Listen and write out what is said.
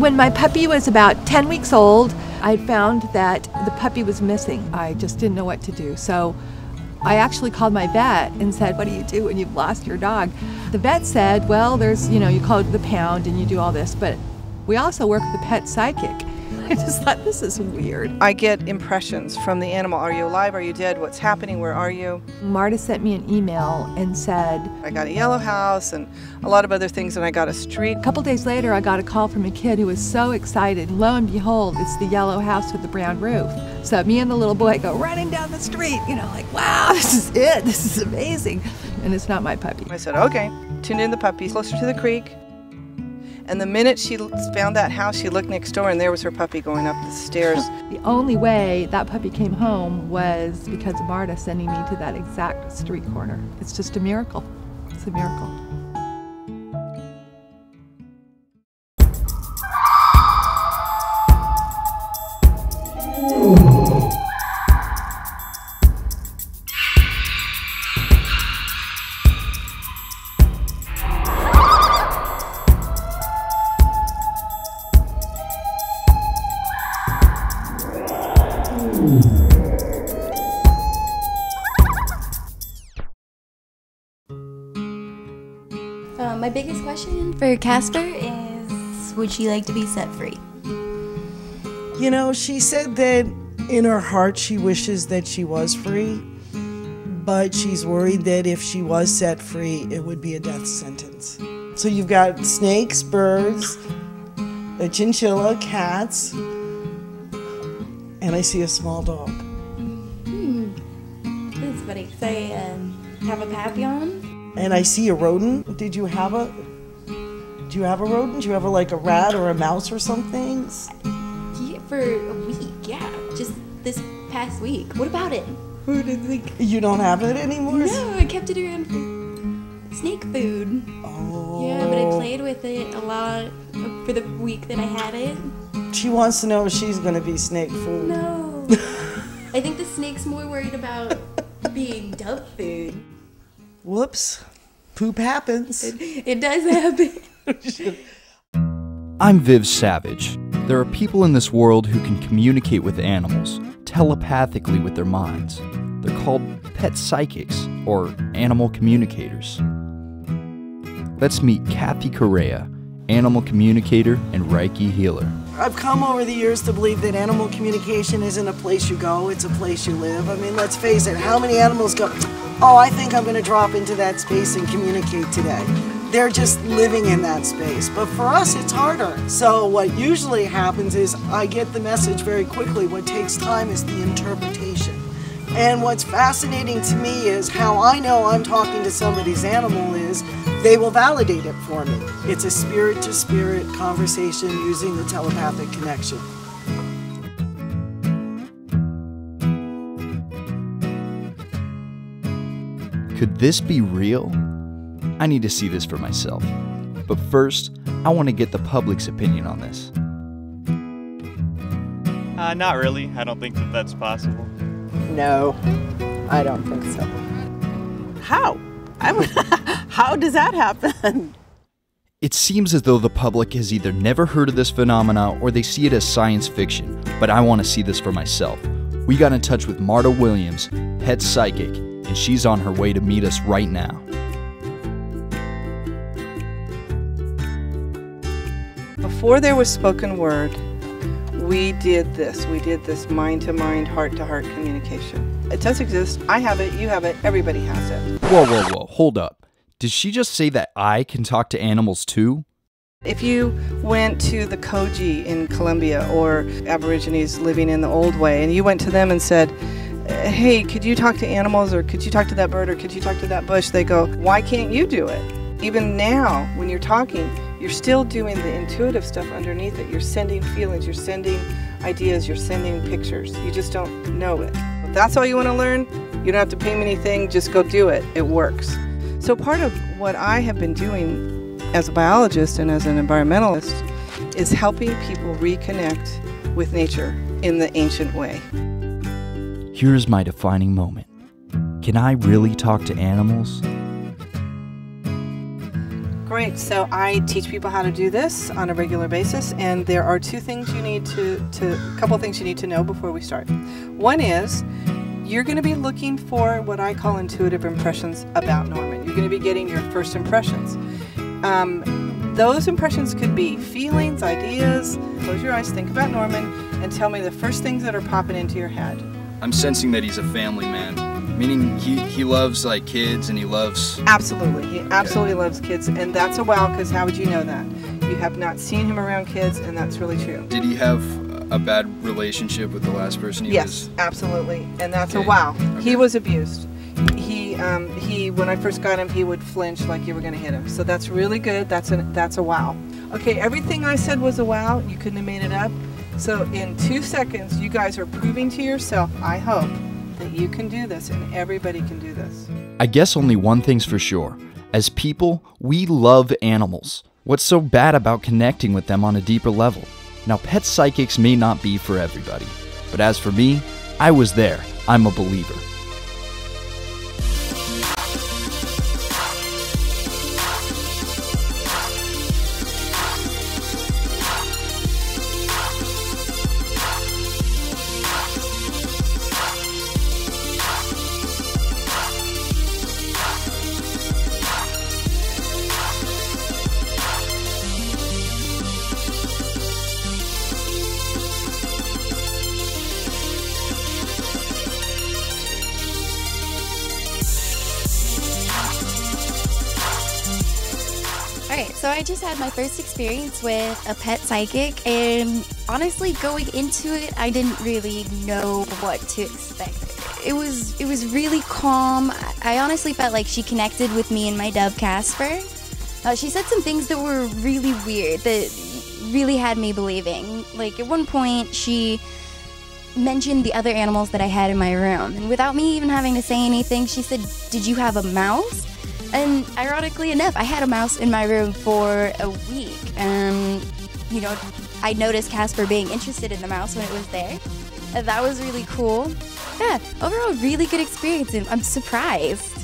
When my puppy was about 10 weeks old, I found that the puppy was missing. I just didn't know what to do. So I actually called my vet and said, what do you do when you've lost your dog? The vet said, well, there's, you call it the pound and you do all this, but we also work with a pet psychic. I just thought, this is weird. I get impressions from the animal. Are you alive? Are you dead? What's happening? Where are you? Marta sent me an email and said, I got a yellow house and a lot of other things, and I got a street. A couple days later, I got a call from a kid who was so excited. Lo and behold, it's the yellow house with the brown roof. So me and the little boy go running down the street, like, wow, this is it. This is amazing. And it's not my puppy. I said, okay, tuned in the puppy closer to the creek. And the minute she found that house, she looked next door, and there was her puppy going up the stairs. The only way that puppy came home was because of Marta sending me to that exact street corner. It's just a miracle. It's a miracle. My biggest question for Casper is, would she like to be set free? She said that in her heart she wishes that she was free, but she's worried that if she was set free, it would be a death sentence. So you've got snakes, birds, a chinchilla, cats, and I see a small dog. That's funny, because I have a papillon. And I see a rodent. Do you have a rodent? Do you have a rat or a mouse or something? Yeah, for a week, yeah. Just this past week. What about it? You don't have it anymore? No, I kept it around for snake food. Oh. Yeah, but I played with it a lot for the week that I had it. She wants to know if she's going to be snake food. No. I think the snake's more worried about being dove food. Whoops. Poop happens. It does happen. I'm Viv Savage. There are people in this world who can communicate with animals, telepathically with their minds. They're called pet psychics, or animal communicators. Let's meet Kathy Correa, animal communicator and Reiki healer. I've come over the years to believe that animal communication isn't a place you go, it's a place you live. I mean, let's face it, how many animals go, oh, I think I'm going to drop into that space and communicate today. They're just living in that space. But for us, it's harder. So what usually happens is I get the message very quickly. What takes time is the interpretation. And what's fascinating to me is how I know I'm talking to somebody's animal is they will validate it for me. It's a spirit-to-spirit conversation using the telepathic connection. Could this be real? I need to see this for myself. But first, I want to get the public's opinion on this. Not really. I don't think that that's possible. No, I don't think so. How? How does that happen? It seems as though the public has either never heard of this phenomena or they see it as science fiction, but I want to see this for myself. We got in touch with Marta Williams, pet psychic, and she's on her way to meet us right now. Before there was spoken word, we did this mind-to-mind, heart-to-heart communication. It does exist. I have it, you have it, everybody has it. Whoa, hold up. Did she just say that I can talk to animals too? If you went to the Koji in Colombia or Aborigines living in the old way and you went to them and said, hey, could you talk to animals, or could you talk to that bird, or could you talk to that bush? They go, why can't you do it? Even now, when you're talking, you're still doing the intuitive stuff underneath it. You're sending feelings, you're sending ideas, you're sending pictures. You just don't know it. If that's all you want to learn, you don't have to pay me anything, just go do it. It works. So part of what I have been doing as a biologist and as an environmentalist is helping people reconnect with nature in the ancient way. Here's my defining moment. Can I really talk to animals? Great. So I teach people how to do this on a regular basis, and there are two things you need a couple things you need to know before we start. One is you're going to be looking for what I call intuitive impressions about Norman. You're going to be getting your first impressions. Those impressions could be feelings, ideas. Close your eyes, think about Norman, and tell me the first things that are popping into your head. I'm sensing that he's a family man, meaning he loves like kids and he loves... Absolutely. He absolutely loves kids, and that's a wow, because how would you know that? You have not seen him around kids, and that's really true. Did he have a bad relationship with the last person he was? Yes, absolutely, and that's Okay. a wow. Okay. He was abused. He when I first got him, he would flinch like you were going to hit him. So that's really good. That's a wow. Okay, everything I said was a wow. You couldn't have made it up. So in 2 seconds, you guys are proving to yourself, I hope, that you can do this, and everybody can do this. I guess only one thing's for sure. As people, we love animals. What's so bad about connecting with them on a deeper level? Now, pet psychics may not be for everybody, but as for me, I was there. I'm a believer. Alright, so I just had my first experience with a pet psychic, and honestly, going into it, I didn't really know what to expect. It was really calm. I honestly felt like she connected with me and my dove Casper. She said some things that were really weird, that really had me believing. Like, at one point, she mentioned the other animals that I had in my room, and without me even having to say anything, she said, "Did you have a mouse?" And ironically enough, I had a mouse in my room for a week, and I noticed Casper being interested in the mouse when it was there. And that was really cool. Yeah, overall, really good experience, and I'm surprised.